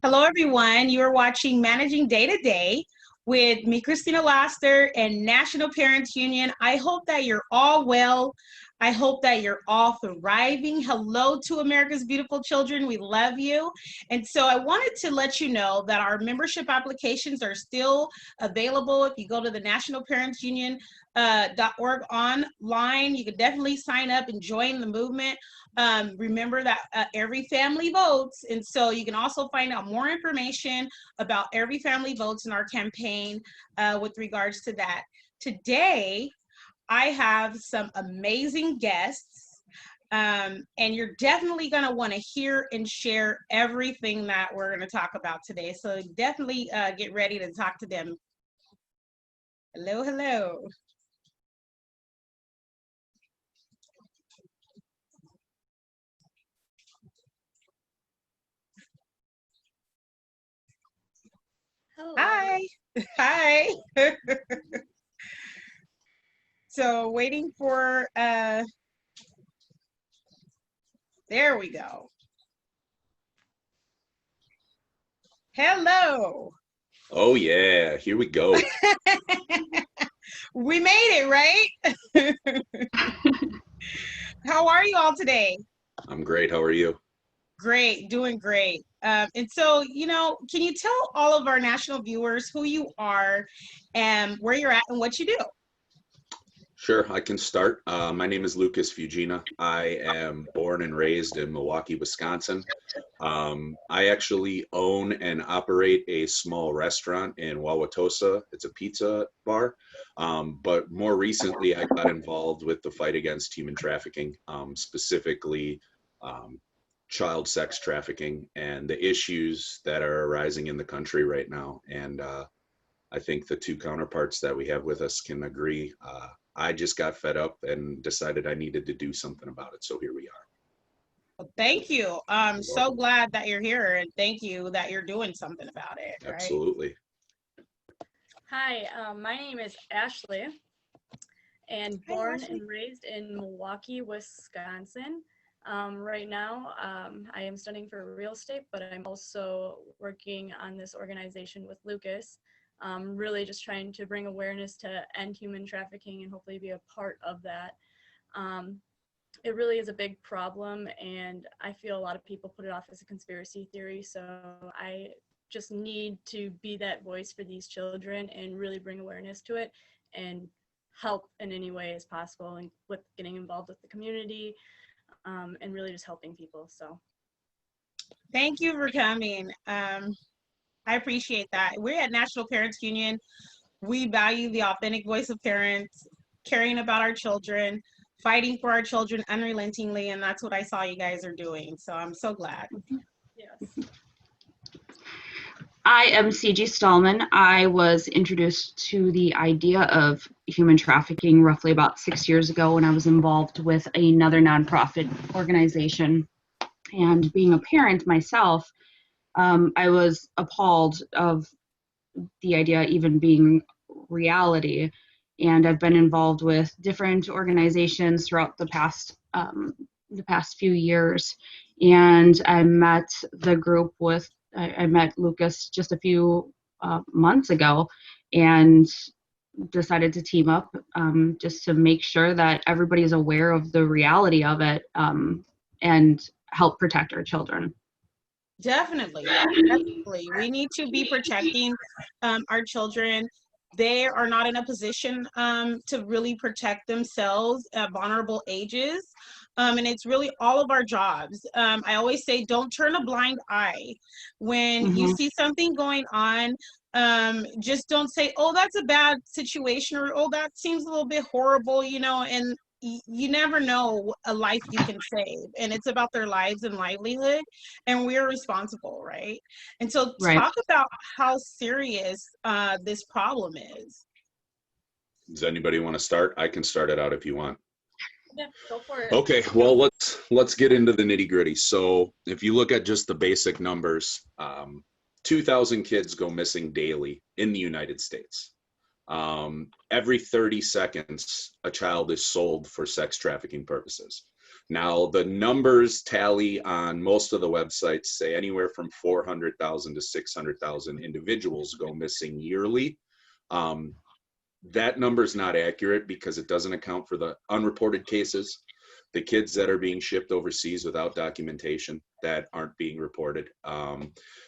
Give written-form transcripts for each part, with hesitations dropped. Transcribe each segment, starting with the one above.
Hello, everyone. You are watching Managing Day to Day with me, Christina Laster, and National Parents Union. I hope that you're all well. I hope that you're all thriving. Hello to America's beautiful children. We love you. And so I wanted to let you know that our membership applications are still available. If you go to the National Parents Union .org online, you can definitely sign up and join the movement. Remember that every family votes, and so you can also find out more information about every family votes in our campaign with regards to that. Today, I have some amazing guests, and you're definitely going to want to hear and share everything that we're going to talk about today. So definitely get ready to talk to them. Hello, hello. Hello. Hi. Hi. So waiting for, there we go. Hello. Oh yeah, here we go. We made it, right? How are you all today? I'm great. How are you? Great, doing great. And so, can you tell all of our national viewers who you are and where you're at and what you do? Sure, I can start. My name is Lucas Fugina. I am born and raised in Milwaukee, Wisconsin. I actually own and operate a small restaurant in Wauwatosa. It's a pizza bar. But more recently, I got involved with the fight against human trafficking, specifically child sex trafficking and the issues that are arising in the country right now. And I think the two counterparts that we have with us can agree. I just got fed up and decided I needed to do something about it. So here we are. Well, thank you. I'm so glad that you're here, and thank you that you're doing something about it. Right? Absolutely. Hi, my name is Ashley, and born and raised in Milwaukee, Wisconsin. Right now, I am studying for real estate, but I'm also working on this organization with Lucas. Really just trying to bring awareness to end human trafficking and hopefully be a part of that. It really is a big problem, and I feel a lot of people put it off as a conspiracy theory, so I just need to be that voice for these children and really bring awareness to it and help in any way as possible, and with getting involved with the community and really just helping people. So thank you for coming. I appreciate that. We're at National Parents Union. We value the authentic voice of parents, caring about our children, fighting for our children unrelentingly, and that's what I saw you guys are doing. So I'm so glad. yes. I am CG Stallman. I was introduced to the idea of human trafficking roughly about 6 years ago when I was involved with another nonprofit organization. And being a parent myself, I was appalled of the idea even being reality. And I've been involved with different organizations throughout the past few years. And I met the group with I met Lucas just a few months ago and decided to team up just to make sure that everybody is aware of the reality of it and help protect our children. Definitely. Definitely. We need to be protecting our children. They are not in a position to really protect themselves at vulnerable ages. And it's really all of our jobs. I always say, don't turn a blind eye. When you see something going on, just don't say, oh, that's a bad situation, or, oh, that seems a little bit horrible, and you never know a life you can save, and it's about their lives and livelihood, and we're responsible, right? And so talk about how serious this problem is. Does anybody want to start? I can start it out if you want. Yeah, go for it. Okay, well, let's get into the nitty gritty. So if you look at just the basic numbers, 2,000 kids go missing daily in the United States. Every 30 seconds, a child is sold for sex trafficking purposes. Now, the numbers tally on most of the websites say anywhere from 400,000 to 600,000 individuals go missing yearly. That number is not accurate because it doesn't account for the unreported cases, the kids that are being shipped overseas without documentation that aren't being reported.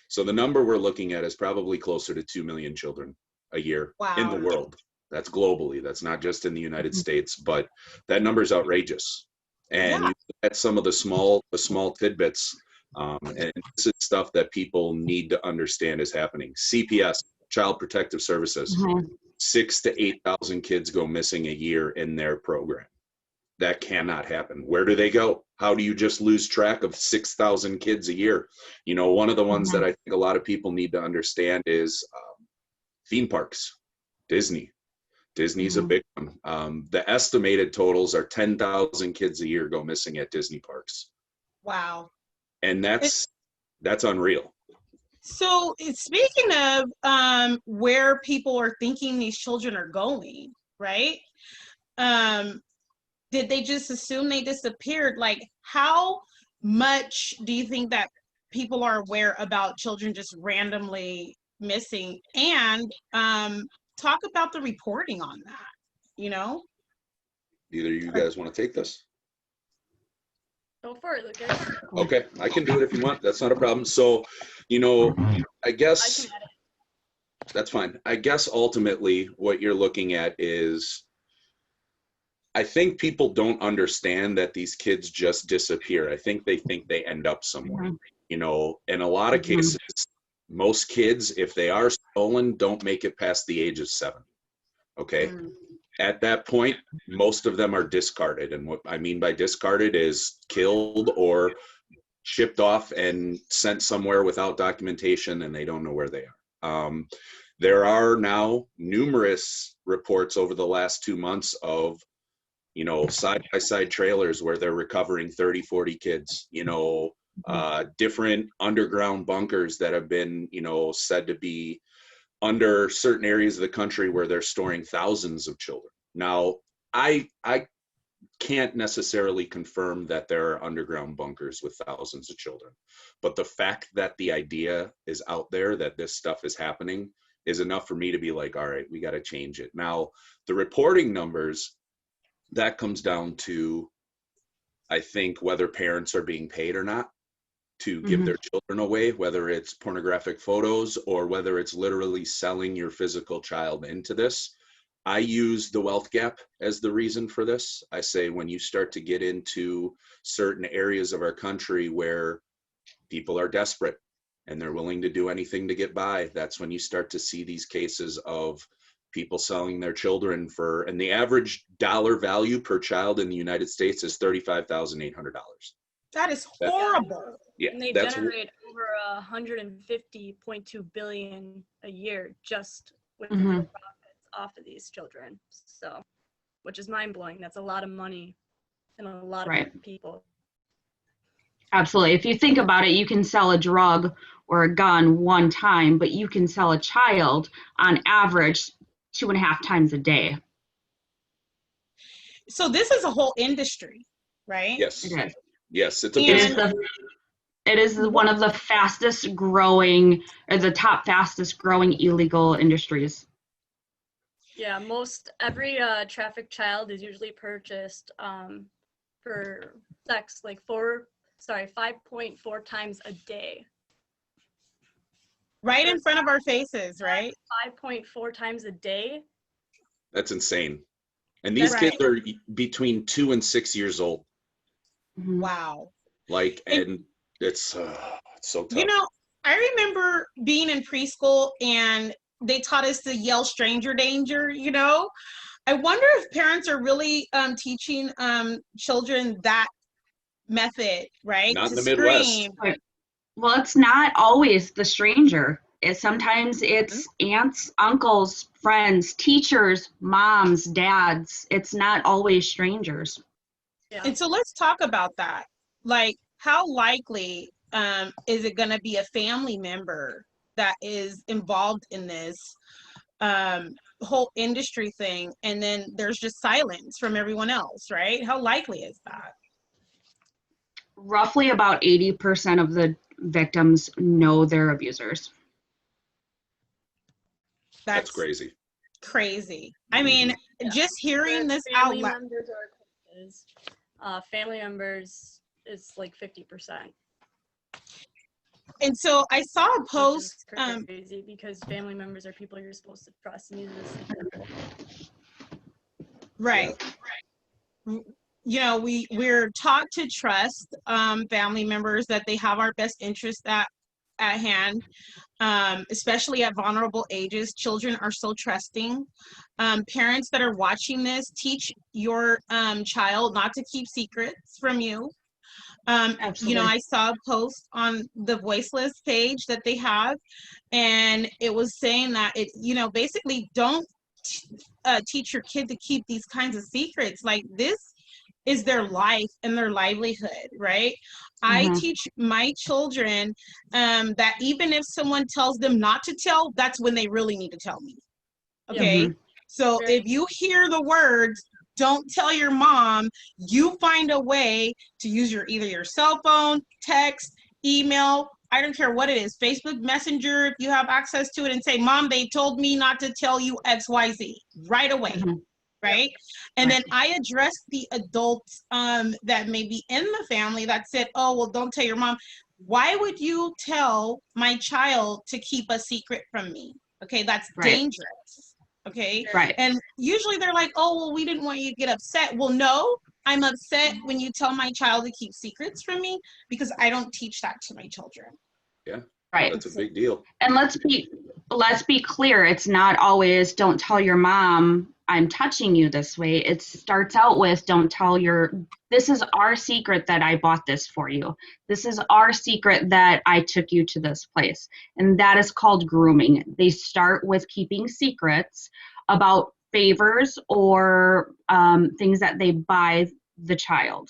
So the number we're looking at is probably closer to 2 million children a year in the world. That's globally. That's not just in the United States, but that number is outrageous. And you look at some of the small tidbits, and this is stuff that people need to understand is happening. CPS, Child Protective Services, 6,000 to 8,000 kids go missing a year in their program. That cannot happen. Where do they go? How do you just lose track of 6,000 kids a year? You know, one of the ones that I think a lot of people need to understand is theme parks, Disney. Disney's a big one. The estimated totals are 10,000 kids a year go missing at Disney parks. Wow. And that's unreal. So speaking of where people are thinking these children are going, right? Did they just assume they disappeared? Like, how much do you think that people are aware about children just randomly missing? And talk about the reporting on that, you know? Either you guys want to take this? Go for it, Lucas. Okay, I can do it if you want. That's not a problem. So, you know, I guess that's fine. I guess ultimately what you're looking at is, I think people don't understand that these kids just disappear. I think they end up somewhere. You know, in a lot of cases, most kids, if they are stolen, don't make it past the age of 7. Okay. At that point, most of them are discarded. And what I mean by discarded is killed or shipped off and sent somewhere without documentation, and they don't know where they are. There are now numerous reports over the last 2 months of, you know, side-by-side trailers where they're recovering 30, 40 kids, you know, different underground bunkers that have been, you know, said to be under certain areas of the country where they're storing thousands of children. Now, I can't necessarily confirm that there are underground bunkers with thousands of children, but the fact that the idea is out there that this stuff is happening is enough for me to be like, all right, we got to change it. Now, the reporting numbers, that comes down to, I think, whether parents are being paid or not to give their children away, whether it's pornographic photos or whether it's literally selling your physical child into this. I use the wealth gap as the reason for this. I say when you start to get into certain areas of our country where people are desperate and they're willing to do anything to get by, that's when you start to see these cases of people selling their children for, and the average dollar value per child in the United States is $35,800. That is horrible. Yeah, And they generate over 150.2 billion a year just with the profits off of these children. So, which is mind blowing. That's a lot of money and a lot of people. Absolutely. If you think about it, you can sell a drug or a gun one time, but you can sell a child on average 2.5 times a day. So this is a whole industry, right? Yes. It is. Yes, it's a business. It is one of the fastest growing, or the top fastest growing illegal industries. Yeah, every trafficked child is usually purchased for sex like 5.4 times a day. Right in front of our faces, right? 5.4 times a day. That's insane. And these kids are between 2 and 6 years old. Wow. Like, and it's so tough. You know, I remember being in preschool and they taught us to yell stranger danger, you know? I wonder if parents are really teaching children that method, right? Not to in the Midwest. Well, it's not always the stranger. Sometimes it's aunts, uncles, friends, teachers, moms, dads. It's not always strangers. Yeah. And so let's talk about that. Like, how likely is it going to be a family member that is involved in this whole industry thing, and then there's just silence from everyone else, right? How likely is that? Roughly about 80% of the victims know their abusers. That's crazy. Crazy. I mean, just hearing this out Family loud. members or acquaintances. Family members is like 50%. And so I saw a post. Which is crazy because family members are people you're supposed to trust, and these are the same people. Right. You know, we're taught to trust family members, that they have our best interest at hand, especially at vulnerable ages. Children are so trusting. Parents that are watching this, teach your child not to keep secrets from you. You know, I saw a post on the Voiceless page that they have, and it was saying that it, you know, basically don't teach your kid to keep these kinds of secrets. Like, this is their life and their livelihood, right? I teach my children that even if someone tells them not to tell, that's when they really need to tell me. Okay. So if you hear the words, don't tell your mom, you find a way to use either your cell phone, text, email, I don't care what it is, Facebook Messenger, if you have access to it, and say, Mom, they told me not to tell you XYZ right away. Right? And then I address the adults that may be in the family that said, oh, well, don't tell your mom. Why would you tell my child to keep a secret from me? Okay, that's dangerous. Okay. And usually they're like, oh, well, we didn't want you to get upset. Well, no, I'm upset when you tell my child to keep secrets from me, because I don't teach that to my children. Yeah. Right. That's a big deal. And let's be clear. It's not always don't tell your mom I'm touching you this way. It starts out with this is our secret that I bought this for you. This is our secret that I took you to this place. And that is called grooming. They start with keeping secrets about favors or things that they buy the child.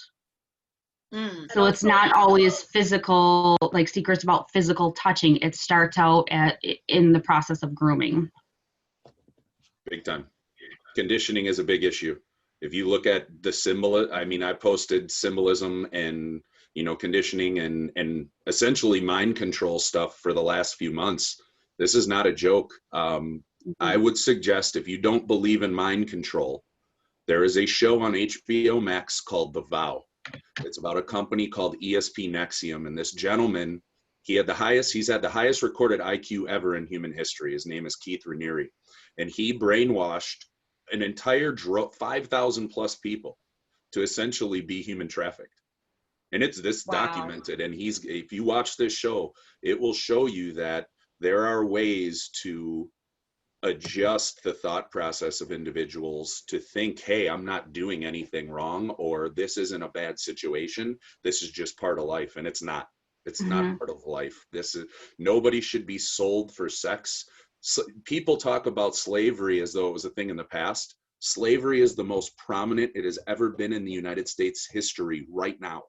So it's not always physical, like secrets about physical touching. It starts out in the process of grooming. Big time. Conditioning is a big issue. If you look at the symbol, I mean, I posted symbolism and, you know, conditioning and essentially mind control stuff for the last few months. This is not a joke. I would suggest, if you don't believe in mind control, there is a show on HBO Max called The Vow. It's about a company called ESP Nexium, and this gentleman, he's had the highest recorded IQ ever in human history. His name is Keith Raniere, and he brainwashed an entire 5,000 plus people to essentially be human trafficked. And it's documented. And if you watch this show, it will show you that there are ways to adjust the thought process of individuals to think, hey, I'm not doing anything wrong, or this isn't a bad situation. This is just part of life. And it's not. It's not part of life. Nobody should be sold for sex. So people talk about slavery as though it was a thing in the past. Slavery is the most prominent it has ever been in the United States history right now.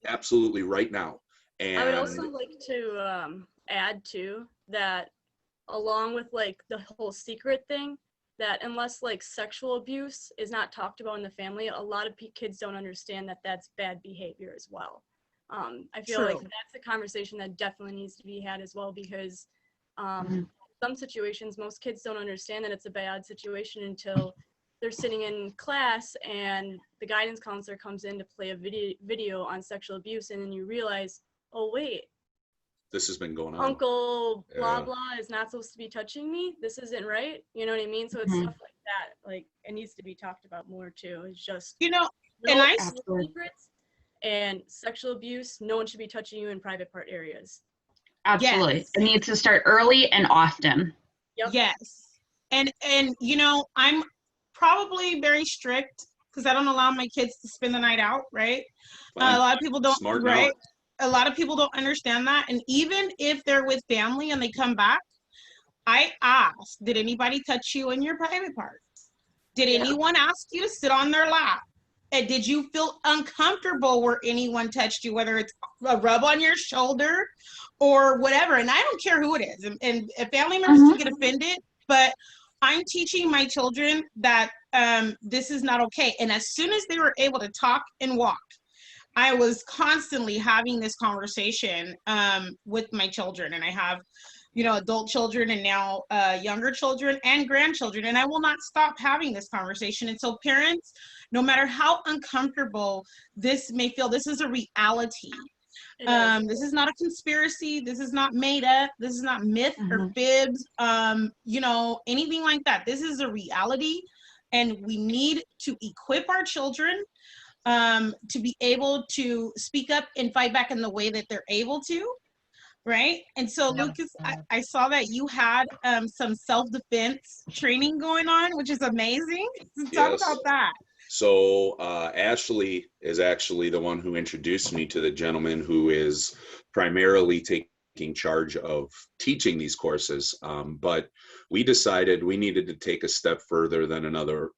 Absolutely right now. And I would also like to add to that, along with like the whole secret thing, that unless like sexual abuse is not talked about in the family, a lot of kids don't understand that that's bad behavior as well. I feel like that's a conversation that definitely needs to be had as well, because some situations, most kids don't understand that it's a bad situation until they're sitting in class and the guidance counselor comes in to play a video on sexual abuse, and then you realize, oh wait, this has been going on. Uncle blah blah is not supposed to be touching me. This isn't right. You know what I mean? So it's stuff like that. Like, it needs to be talked about more too. It's just, you know, secrets and sexual abuse. No one should be touching you in private part areas. Absolutely. Yes. It needs to start early and often. Yep. Yes. And you know, I'm probably very strict because I don't allow my kids to spend the night out, right? A lot of people don't, right? A lot of people don't understand that. And even if they're with family and they come back, I ask, did anybody touch you in your private parts? Did anyone ask you to sit on their lap? And did you feel uncomfortable where anyone touched you, whether it's a rub on your shoulder or whatever? And I don't care who it is. And family members can get offended, but I'm teaching my children that this is not okay. And as soon as they were able to talk and walk, I was constantly having this conversation with my children, and I have, adult children and now younger children and grandchildren, and I will not stop having this conversation. And so parents, no matter how uncomfortable this may feel, this is a reality. This is not a conspiracy. This is not made up. This is not myth or fibs, anything like that. This is a reality, and we need to equip our children to be able to speak up and fight back in the way that they're able to, right? And so, Lucas, I saw that you had some self-defense training going on, which is amazing. Talk about that. So Ashley is actually the one who introduced me to the gentleman who is primarily taking charge of teaching these courses. But we decided we needed to take a step further than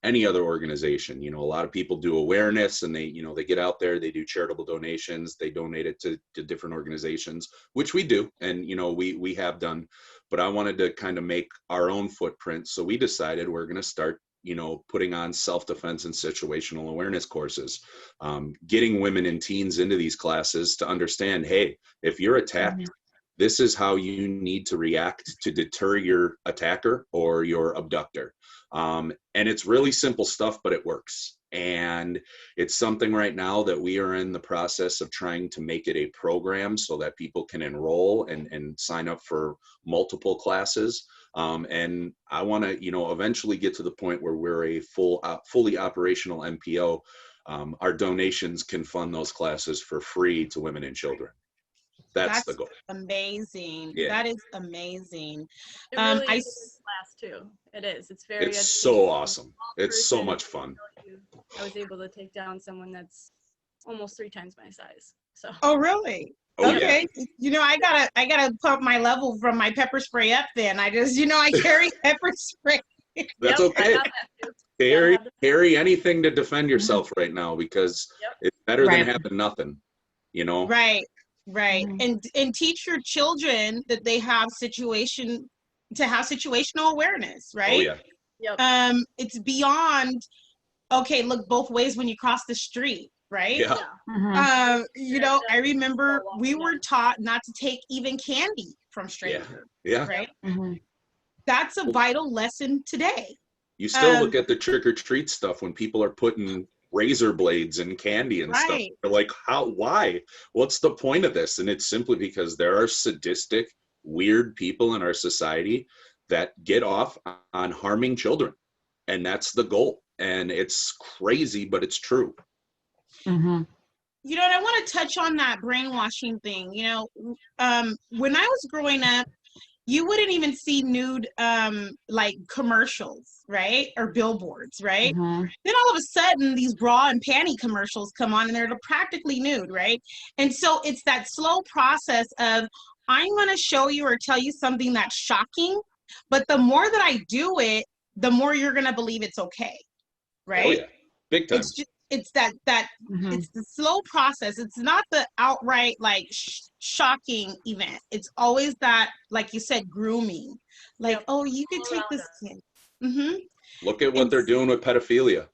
any other organization. A lot of people do awareness, and they get out there, they do charitable donations, they donate it to different organizations, which we do, and we have done. But I wanted to kind of make our own footprint, so we decided we're going to start putting on self-defense and situational awareness courses, getting women and teens into these classes to understand, hey, if you're attacked, this is how you need to react to deter your attacker or your abductor. And it's really simple stuff, but it works. And it's something right now that we are in the process of trying to make it a program so that people can enroll and sign up for multiple classes. And I want to, eventually get to the point where we're a fully operational MPO. Our donations can fund those classes for free to women and children. That's the goal. Amazing. Yeah. That is amazing. It really is class too. It is. It's so awesome. It's so much fun. I was able to take down someone that's almost 3 times my size. So. Oh, really? Oh, okay. Yeah. I gotta pump my level from my pepper spray up then. I just, I carry pepper spray. That's okay. Carry anything to defend yourself right now, because it's better than having nothing, Right. And teach your children that they have situational awareness, right? Oh, yeah. Yep. It's beyond, okay, look both ways when you cross the street, right? Yeah. I remember we were taught not to take even candy from strangers. Yeah. Right? That's a vital lesson today. You still look at the trick or treat stuff when people are putting razor blades and candy and stuff. They're like, why? What's the point of this? And it's simply because there are sadistic, weird people in our society that get off on harming children. And that's the goal. And it's crazy, but it's true. And I want to touch on that brainwashing thing. When I was growing up, you wouldn't even see nude like commercials, right? Or billboards, right? Then all of a sudden these bra and panty commercials come on and they're practically nude, right? And so it's that slow process of, I'm going to show you or tell you something that's shocking, but the more that I do it, the more you're going to believe it's okay, right? Oh, yeah. Big time. It's that it's the slow process. It's not the outright like shocking event. It's always that, like you said, grooming. Like, oh, you could take this kid. Look at what they're doing with pedophilia.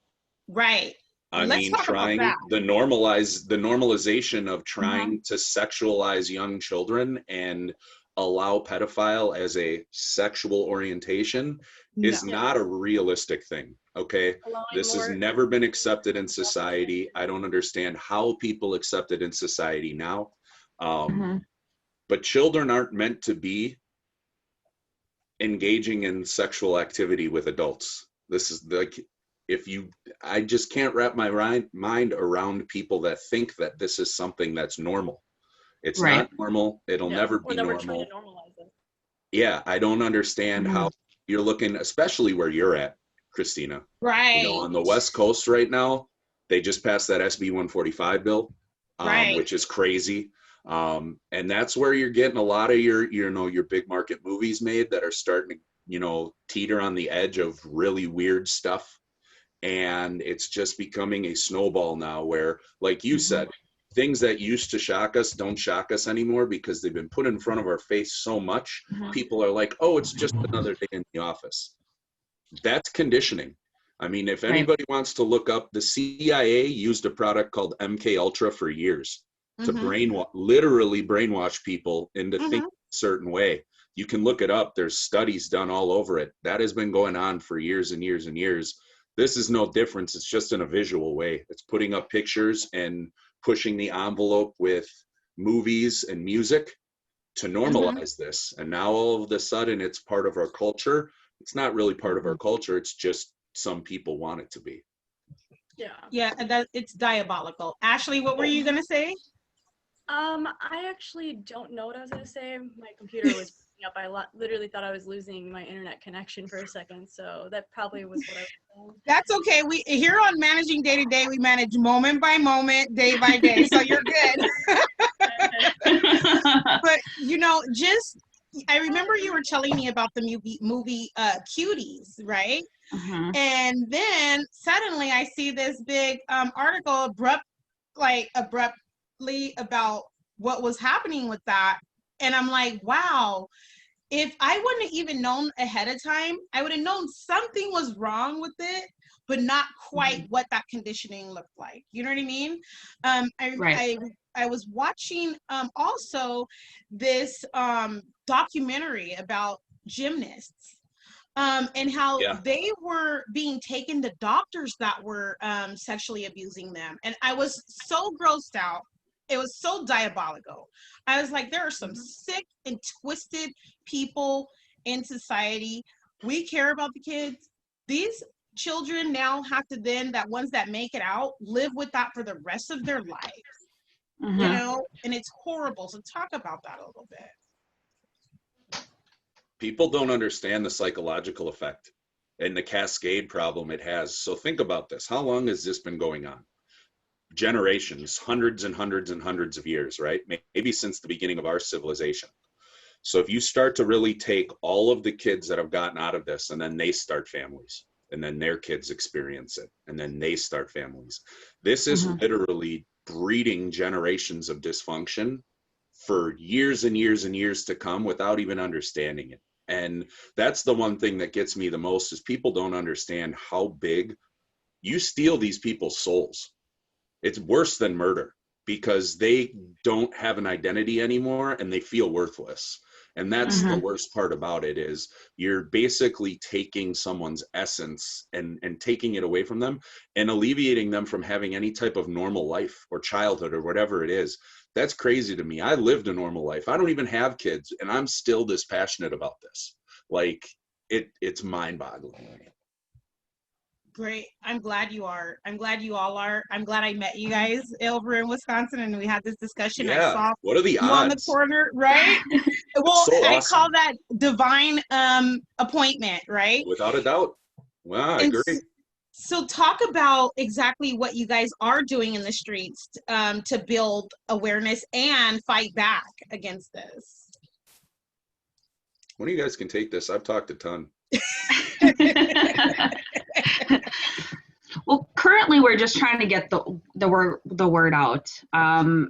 Right. I mean, trying the normalization of trying to sexualize young children and allow pedophile as a sexual orientation is not a realistic thing. Okay. This has never been accepted in society. I don't understand how people accept it in society now. But children aren't meant to be engaging in sexual activity with adults. This is like, I just can't wrap my mind around people that think that this is something that's normal. It's not normal. It'll never be normal. Trying to normalize it. Yeah, I don't understand how you're looking, especially where you're at, Christina. Right. On the West Coast right now, they just passed that SB 145 bill, which is crazy. And that's where you're getting a lot of your big market movies made that are starting to, teeter on the edge of really weird stuff. And it's just becoming a snowball now where, like you said, things that used to shock us don't shock us anymore because they've been put in front of our face so much. People are like, oh, it's just another day in the office. That's conditioning. I mean, if Right. anybody wants to look up, the CIA used a product called MK Ultra for years to literally brainwash people into thinking a certain way. You can look it up. There's studies done all over it. That has been going on for years and years and years. This is no difference. It's just in a visual way. It's putting up pictures and pushing the envelope with movies and music to normalize this. And now all of a sudden it's part of our culture. It's not really part of our culture. It's just some people want it to be. Yeah. And that it's diabolical. Ashley, what were you gonna say? I actually don't know what I was gonna say. My computer was breaking up. I literally thought I was losing my internet connection for a second, so that probably was what I was saying. That's okay. We here on Managing Day to Day, we manage moment by moment, day by day. So you're good. But you know, I remember you were telling me about the movie Cuties, right? And then suddenly I see this big article abruptly about what was happening with that. And I'm like, wow, if I wouldn't have even known ahead of time, I would have known something was wrong with it, but not quite what that conditioning looked like. You know what I mean? I was watching also this documentary about gymnasts and how they were being taken to doctors that were sexually abusing them. And I was so grossed out. It was so diabolical. I was like, there are some sick and twisted people in society. We care about the kids. These children now have to then, that ones that make it out, live with that for the rest of their lives. You know, and it's horrible. So talk about that a little bit. People don't understand the psychological effect and the cascade problem it has. So think about this. How long has this been going on? Generations, hundreds and hundreds and hundreds of years, right? Maybe since the beginning of our civilization. So if you start to really take all of the kids that have gotten out of this, and then they start families, and then their kids experience it, and then they start families. This is literally breeding generations of dysfunction for years and years and years to come without even understanding it. And that's the one thing that gets me the most, is people don't understand how big you steal these people's souls. It's worse than murder, because they don't have an identity anymore and they feel worthless. And that's the worst part about it, is you're basically taking someone's essence and taking it away from them and alleviating them from having any type of normal life or childhood or whatever it is. That's crazy to me. I lived a normal life. I don't even have kids, and I'm still this passionate about this. Like, it's mind-boggling. Great. I'm glad you are. I'm glad you all are. I'm glad I met you guys over in Wisconsin and we had this discussion. Yeah. I saw What are the odds? you on the corner, right? Well, so I awesome. call that divine appointment, right? Without a doubt. Wow, I agree. So talk about exactly what you guys are doing in the streets to build awareness and fight back against this. One of you guys can take this. I've talked a ton. Well, currently we're just trying to get the word out.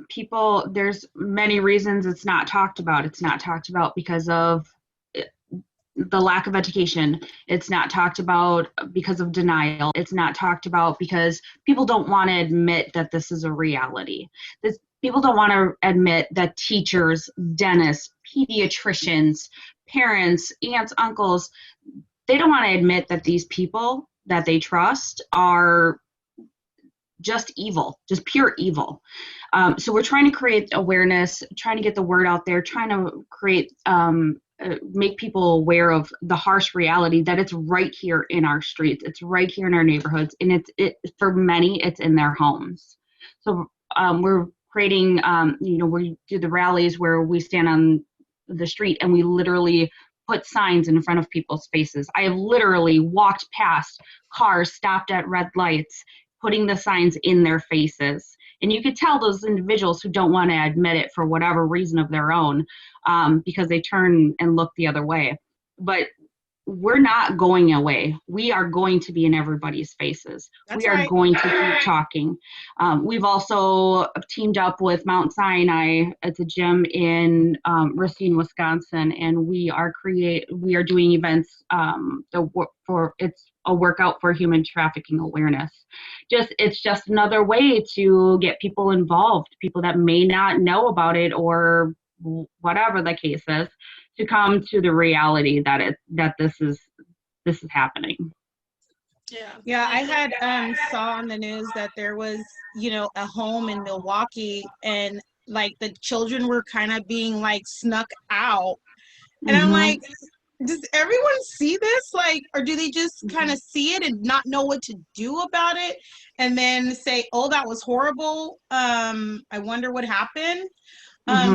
People, there's many reasons it's not talked about. It's not talked about because of the lack of education. It's not talked about because of denial. It's not talked about because people don't want to admit that this is a reality. People don't want to admit that teachers, dentists, pediatricians, parents, aunts, uncles, they don't want to admit that these people that they trust are just evil, just pure evil. So we're trying to create awareness, trying to get the word out there, trying to create, make people aware of the harsh reality that it's right here in our streets. It's right here in our neighborhoods. And for many, it's in their homes. So we're creating, we do the rallies where we stand on the street and we literally put signs in front of people's faces. I have literally walked past cars stopped at red lights, putting the signs in their faces. And you could tell those individuals who don't want to admit it for whatever reason of their own, because they turn and look the other way. But we're not going away. We are going to be in everybody's faces. That's We are right. going to keep talking. We've also teamed up with Mount Sinai. It's a gym in Racine, Wisconsin, and we are doing events it's a workout for human trafficking awareness. It's just another way to get people involved, people that may not know about it or whatever the case is, to come to the reality that this is happening. Yeah, I had saw on the news that there was, a home in Milwaukee, and like the children were kind of being like snuck out. And I'm like, does everyone see this? Like, or do they just kind of see it and not know what to do about it, and then say, oh, that was horrible. I wonder what happened.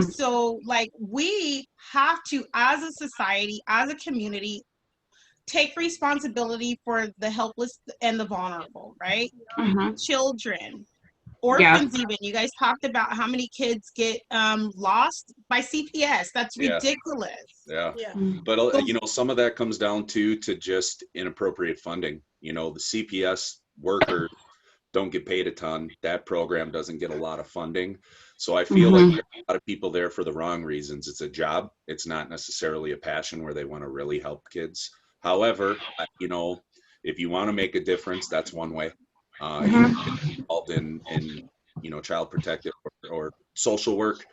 So like we have to, as a society, as a community, take responsibility for the helpless and the vulnerable, right? Children, orphans, even. You guys talked about how many kids get lost by CPS. That's ridiculous. Yeah. But some of that comes down to just inappropriate funding. The CPS workers don't get paid a ton. That program doesn't get a lot of funding. So I feel like there's a lot of people there for the wrong reasons. It's a job. It's not necessarily a passion where they want to really help kids. However, if you want to make a difference, that's one way. You can get involved in child protective or social work.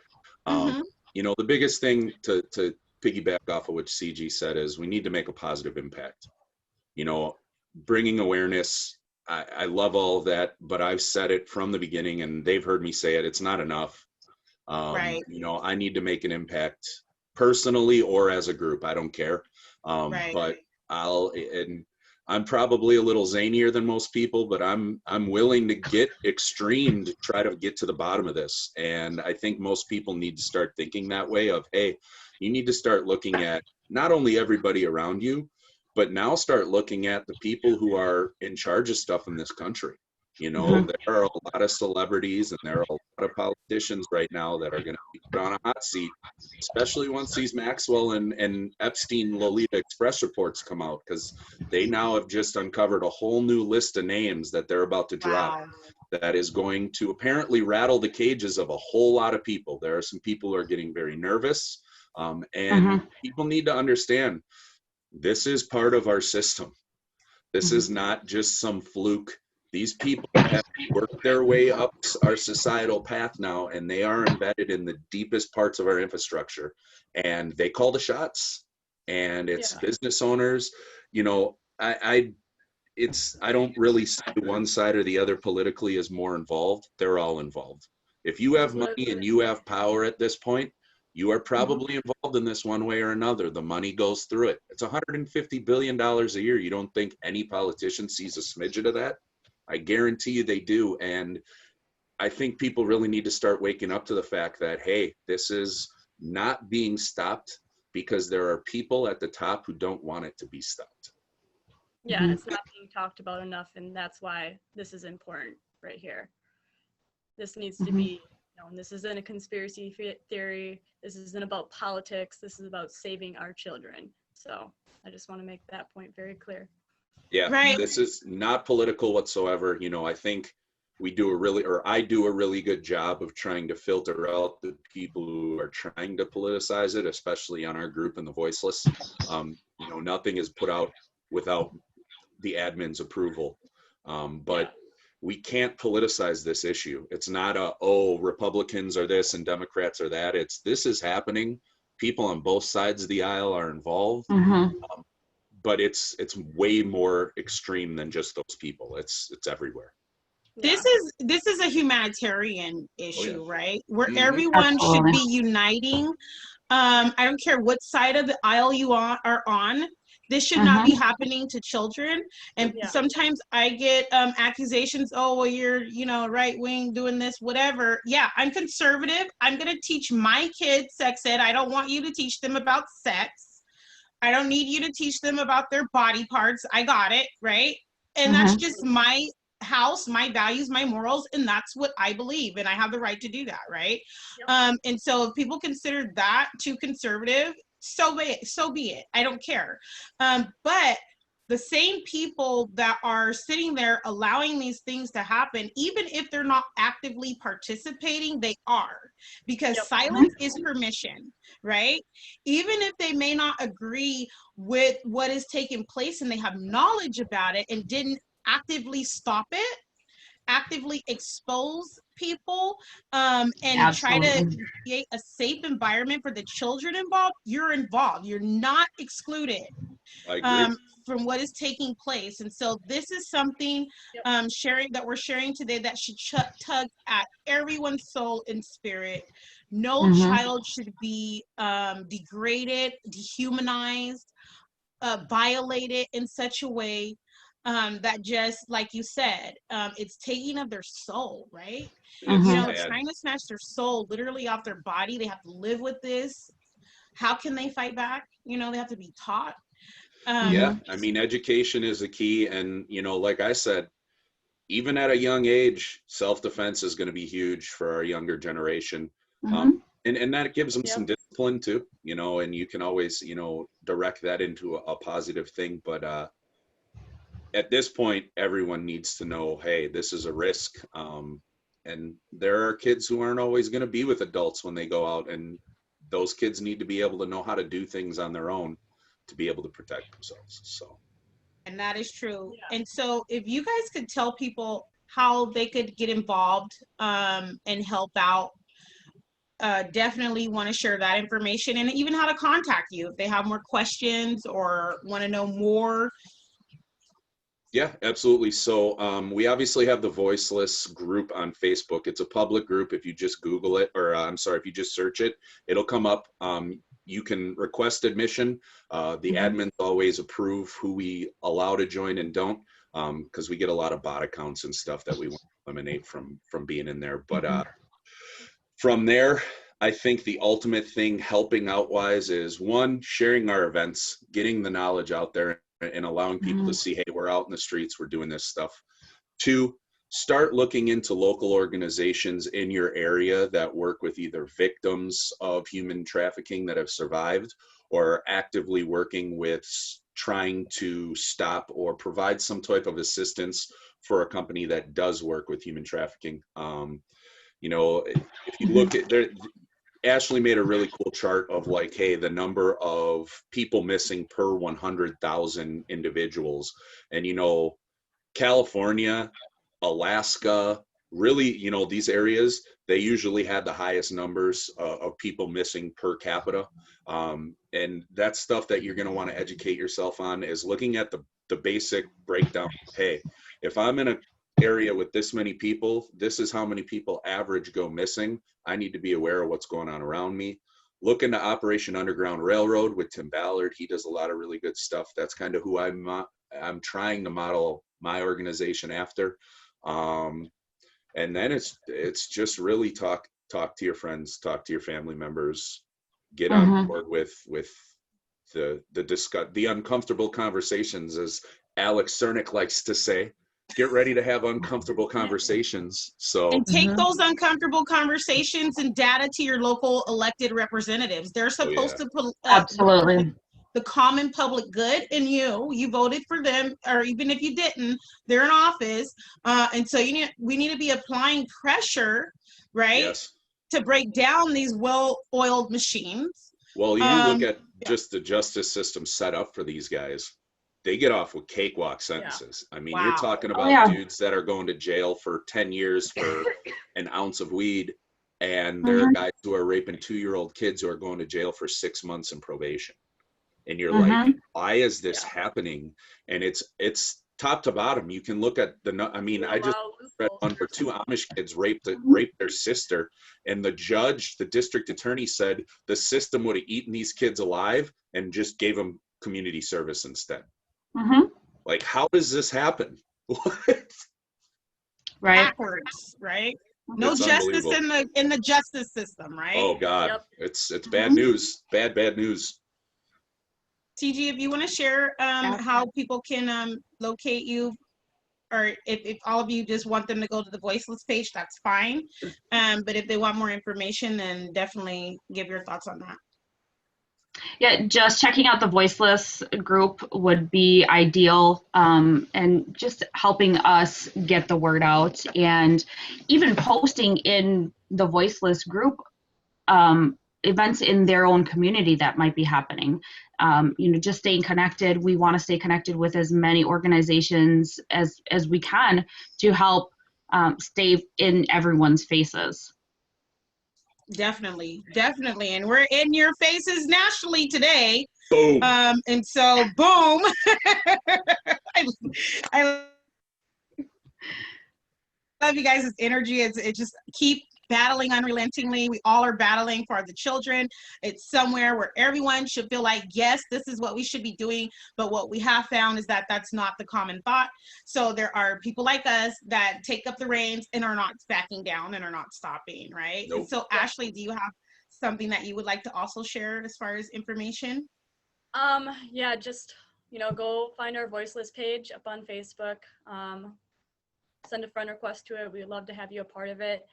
The biggest thing to piggyback off of what CG said is we need to make a positive impact. Bringing awareness. I love all of that, but I've said it from the beginning, and they've heard me say it. It's not enough. Right. I need to make an impact personally or as a group. I don't care. But I'm probably a little zanier than most people, but I'm willing to get extreme to try to get to the bottom of this. And I think most people need to start thinking that way of, hey, you need to start looking at not only everybody around you, but now start looking at the people who are in charge of stuff in this country. There are a lot of celebrities and there are a lot of politicians right now that are going to be put on a hot seat, especially once these Maxwell and Epstein Lolita Express reports come out, because they now have just uncovered a whole new list of names that they're about to drop that is going to apparently rattle the cages of a whole lot of people. There are some people who are getting very nervous, and people need to understand this is part of our system. This is not just some fluke. These people have worked their way up our societal path now, and they are embedded in the deepest parts of our infrastructure. And they call the shots. And it's business owners. I don't really see one side or the other politically as more involved. They're all involved. If you have money and you have power at this point, you are probably involved in this one way or another. The money goes through it. It's $150 billion a year. You don't think any politician sees a smidget of that? I guarantee you they do. And I think people really need to start waking up to the fact that, hey, this is not being stopped because there are people at the top who don't want it to be stopped. Yeah, it's not being talked about enough, and that's why this is important right here. This needs to be known. This isn't a conspiracy theory. This isn't about politics. This is about saving our children. So I just want to make that point very clear. Yeah, This is not political whatsoever. I think I do a really good job of trying to filter out the people who are trying to politicize it, especially on our group and the voiceless. Nothing is put out without the admin's approval. But we can't politicize this issue. It's not Republicans are this and Democrats are that. This is happening. People on both sides of the aisle are involved. But it's way more extreme than just those people. It's everywhere. This is a humanitarian issue, right? Where everyone should be uniting. I don't care what side of the aisle you are on. This should not be happening to children. And sometimes I get accusations, oh, well, you're, right wing, doing this, whatever. Yeah, I'm conservative. I'm going to teach my kids sex ed. I don't want you to teach them about sex. I don't need you to teach them about their body parts. I got it, right? And that's just my house, my values, my morals, and that's what I believe, and I have the right to do that, right? And so if people consider that too conservative, so be it. I don't care. But the same people that are sitting there allowing these things to happen, even if they're not actively participating, they are, because Yep. silence is permission, right? Even if they may not agree with what is taking place and they have knowledge about it and didn't actively stop it, actively expose people, and try to Absolutely. create a safe environment for the children involved, you're involved. You're not excluded I agree. from what is taking place. And so this is something we're sharing today that should tug at everyone's soul and spirit. No child should be degraded, dehumanized, violated in such a way that, just like you said, it's taking of their soul, right? It's You know, sad. trying to snatch their soul literally off their body. They have to live with this. How can they fight back? You know, they have to be taught. Yeah, I mean, education is a key, and you know, like I said, even at a young age, self-defense is going to be huge for our younger generation. And that gives them some discipline too, you know, and you can always, you know, direct that into a positive thing. But at this point, everyone needs to know, hey, this is a risk. And there are kids who aren't always going to be with adults when they go out, and those kids need to be able to know how to do things on their own to be able to protect themselves. So. And that is true. Yeah. And so if you guys could tell people how they could get involved and help out, definitely want to share that information, and even how to contact you if they have more questions or want to know more. Yeah, absolutely. So we obviously have the Voiceless group on Facebook. It's a public group. If you just Google it, or I'm sorry, if you just search it, it'll come up. You can request admission. The admins always approve who we allow to join and don't, because we get a lot of bot accounts and stuff that we want to eliminate from being in there. But from there, I think the ultimate thing helping out wise is, one, sharing our events, getting the knowledge out there and allowing people to see, hey, we're out in the streets, we're doing this stuff. Two, start looking into local organizations in your area that work with either victims of human trafficking that have survived, or actively working with trying to stop or provide some type of assistance for a company that does work with human trafficking. You know, if you look at there, Ashley made a really cool chart of like, hey, the number of people missing per 100,000 individuals. And, you know, California, Alaska, really, you know, these areas, they usually had the highest numbers of people missing per capita. And that's stuff that you're going to want to educate yourself on, is looking at the basic breakdown. Hey, if I'm in an area with this many people, this is how many people average go missing. I need to be aware of what's going on around me. Look into Operation Underground Railroad with Tim Ballard. He does a lot of really good stuff. That's kind of who I'm trying to model my organization after. And then it's just really talk to your friends, talk to your family members, get on board with the uncomfortable conversations, as Alex Cernick likes to say. Get ready to have uncomfortable conversations. So, and take those uncomfortable conversations and data to your local elected representatives. They're supposed to absolutely the common public good, and you voted for them, or even if you didn't, they're in office, and so we need to be applying pressure, right? Yes. To break down these well-oiled machines. Well, you look at just the justice system set up for these guys. They get off with cakewalk sentences. I mean, you're talking about dudes that are going to jail for 10 years for an ounce of weed, and there are guys who are raping 2-year-old kids who are going to jail for 6 months in probation. And you're like, why is this happening? And it's top to bottom. You can look at I just read one where 2 Amish kids raped their sister, and the district attorney said the system would have eaten these kids alive and just gave them community service instead. Like, how does this happen? What? Right. Backwards, right? No justice in the justice system, right? Oh God, it's bad news. Bad news. TG, if you want to share how people can locate you, or if all of you just want them to go to the Voiceless page, that's fine. But if they want more information, then definitely give your thoughts on that. Yeah, just checking out the Voiceless group would be ideal, and just helping us get the word out, and even posting in the Voiceless group events in their own community that might be happening. Just staying connected. We want to stay connected with as many organizations as we can to help stay in everyone's faces. Definitely, definitely. And we're in your faces nationally today. Boom. And so, boom. I love you guys' energy. It just keep battling unrelentingly. We all are battling for the children. It's somewhere where everyone should feel like, yes, this is what we should be doing. But what we have found is that that's not the common thought. So there are people like us that take up the reins and are not backing down and are not stopping, right? Nope. And so, Ashley, do you have something that you would like to also share as far as information? Yeah, just, go find our Voiceless page up on Facebook. Send a friend request to it. We'd love to have you a part of it.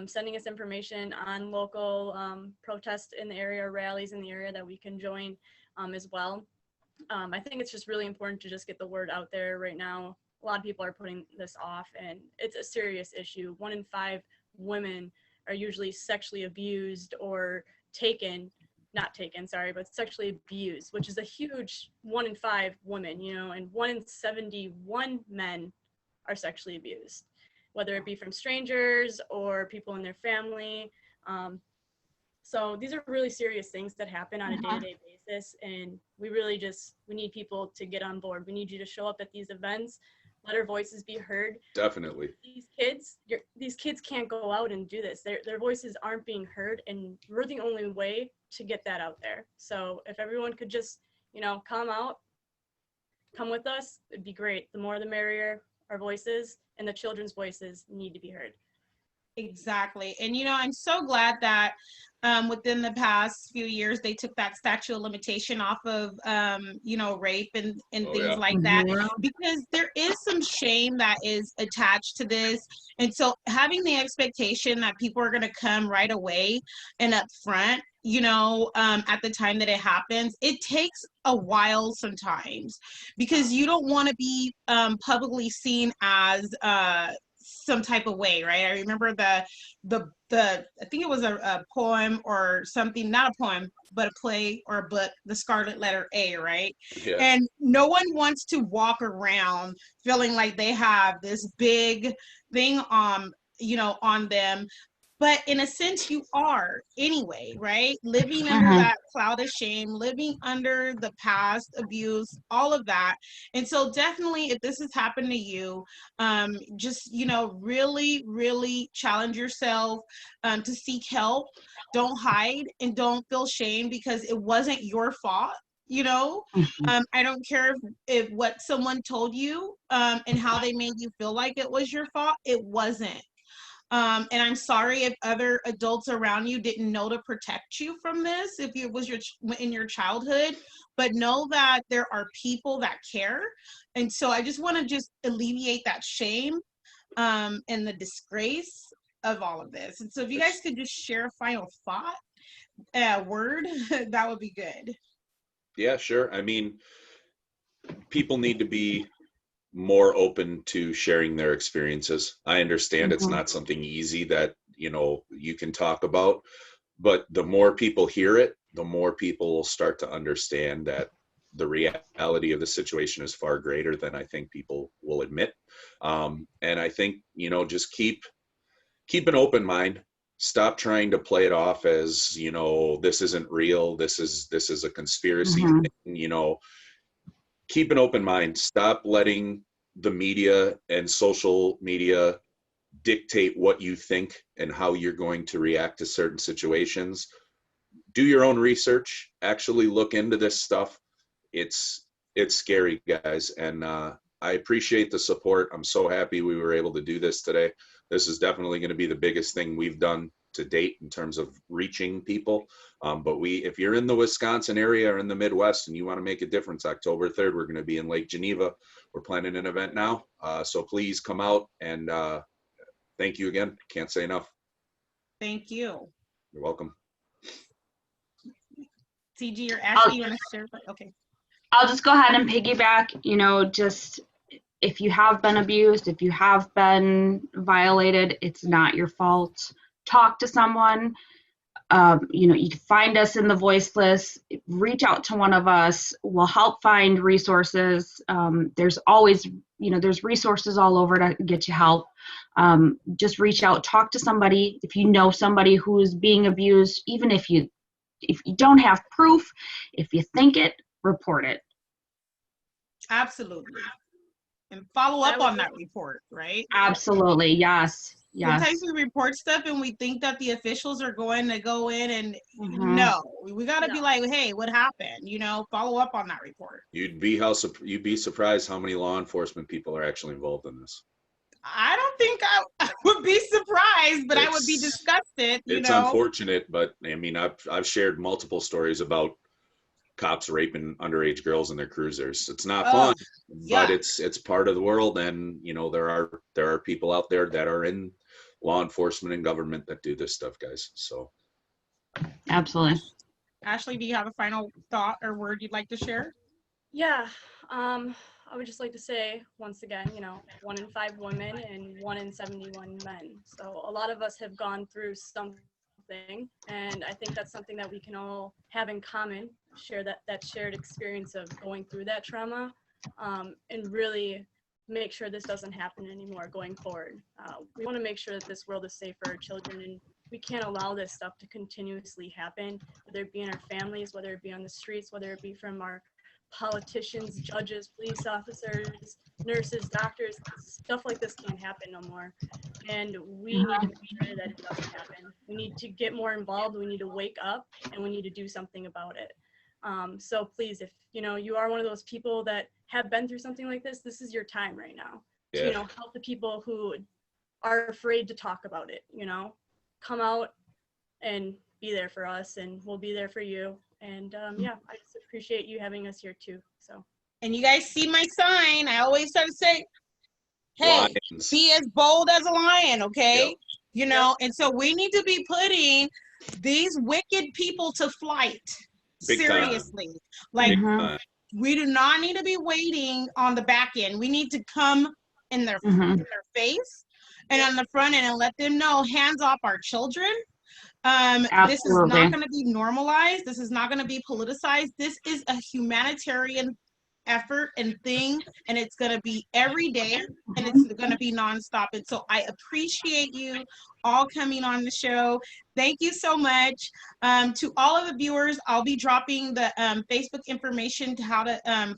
Sending us information on local protests in the area, rallies in the area that we can join as well. I think it's just really important to just get the word out there right now. A lot of people are putting this off, and it's a serious issue. 1 in 5 women are usually sexually abused or but sexually abused, which is a huge 1 in 5 women, and 1 in 71 men are sexually abused, whether it be from strangers or people in their family. So these are really serious things that happen on a day-to-day basis, and we need people to get on board. We need you to show up at these events, let our voices be heard. Definitely. These kids can't go out and do this. Their voices aren't being heard, and we're the only way to get that out there. So if everyone could just, come with us, it'd be great. The more the merrier. Our voices and the children's voices need to be heard. Exactly. And, I'm so glad that within the past few years, they took that statute of limitation off of, rape and things like that, because there is some shame that is attached to this. And so having the expectation that people are going to come right away and up front, at the time that it happens, it takes a while sometimes, because you don't want to be publicly seen as some type of way, right? I remember the I think it was a poem or something, not a poem, but a play or a book, The Scarlet Letter A, right? Yeah. And no one wants to walk around feeling like they have this big thing on them. But in a sense, you are anyway, right? Living under that cloud of shame, living under the past abuse, all of that. And so definitely, if this has happened to you, just, really, really challenge yourself to seek help. Don't hide and don't feel shame, because it wasn't your fault. I don't care if what someone told you and how they made you feel like it was your fault. It wasn't. And I'm sorry if other adults around you didn't know to protect you from this, if it was in your childhood, but know that there are people that care. And so I just want to just alleviate that shame and the disgrace of all of this. And so if you guys could just share a final thought, word, that would be good. Yeah, sure. I mean, people need to be more open to sharing their experiences. I understand it's not something easy that, you can talk about, but the more people hear it, the more people will start to understand that the reality of the situation is far greater than I think people will admit. And I think, just keep an open mind. Stop trying to play it off as, this isn't real. This is a conspiracy thing, keep an open mind. Stop letting the media and social media dictate what you think and how you're going to react to certain situations. Do your own research. Actually look into this stuff. It's scary, guys. And I appreciate the support. I'm so happy we were able to do this today. This is definitely going to be the biggest thing we've done to date in terms of reaching people. But if you're in the Wisconsin area or in the Midwest and you want to make a difference, October 3rd, we're going to be in Lake Geneva. We're planning an event now. So please come out, and thank you again. Can't say enough. Thank you. You're welcome. CG or Ashley, you want to share? Okay. I'll just go ahead and piggyback, just if you have been abused, if you have been violated, it's not your fault. Talk to someone. You can find us in the voice list. Reach out to one of us. We'll help find resources. There's always, there's resources all over to get you help. Just reach out, talk to somebody. If you know somebody who is being abused, even if you don't have proof, if you think it, report it. Absolutely. And follow up on that report, right? Absolutely, yes. Yes. Sometimes we report stuff and we think that the officials are going to go in and no, we got to be like, hey, what happened? Follow up on that report. You'd be surprised how many law enforcement people are actually involved in this. I don't think I would be surprised, but I would be disgusted. It's unfortunate, but I mean, I've shared multiple stories about cops raping underage girls in their cruisers. It's not fun, but it's part of the world, and there are people out there that are in law enforcement and government that do this stuff, guys. So absolutely. Ashley, do you have a final thought or word you'd like to share? Yeah, I would just like to say once again, 1 in 5 women and 1 in 71 men. So a lot of us have gone through something, and I think that's something that we can all have in common, share that shared experience of going through that trauma, and really make sure this doesn't happen anymore going forward. We want to make sure that this world is safe for our children, and we can't allow this stuff to continuously happen, whether it be in our families, whether it be on the streets, whether it be from our politicians, judges, police officers, nurses, doctors. Stuff like this can't happen no more. And we need to make sure that it doesn't happen. We need to get more involved. We need to wake up, and we need to do something about it. So please, if you are one of those people that have been through something like this is your time right now. Yeah. To help the people who are afraid to talk about it. Come out and be there for us, and we'll be there for you. And I just appreciate you having us here too. So. And you guys see my sign. I always try to say, hey, Lions. be as bold as a lion, okay? Yep. And so we need to be putting these wicked people to flight. Big Seriously. time. Like, Big we do not need to be waiting on the back end. We need to come in their face and on the front end and let them know, hands off our children. This is not going to be normalized. This is not going to be politicized. This is a humanitarian effort and thing, and it's going to be every day, and it's going to be nonstop. And so I appreciate you all coming on the show. Thank you so much. To all of the viewers, I'll be dropping the Facebook information to how to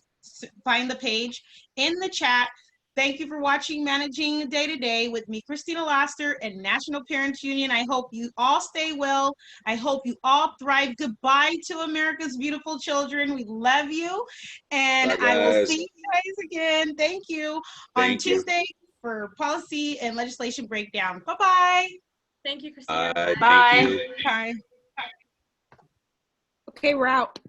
find the page in the chat. Thank you for watching Managing Day to Day with me, Christina Laster, and National Parents Union. I hope you all stay well. I hope you all thrive. Goodbye to America's beautiful children. We love you. And I will see you guys again. Thank you. On Tuesday for Policy and Legislation Breakdown. Bye-bye. Thank you, Christina. Bye. Thank you. Bye. Okay, we're out.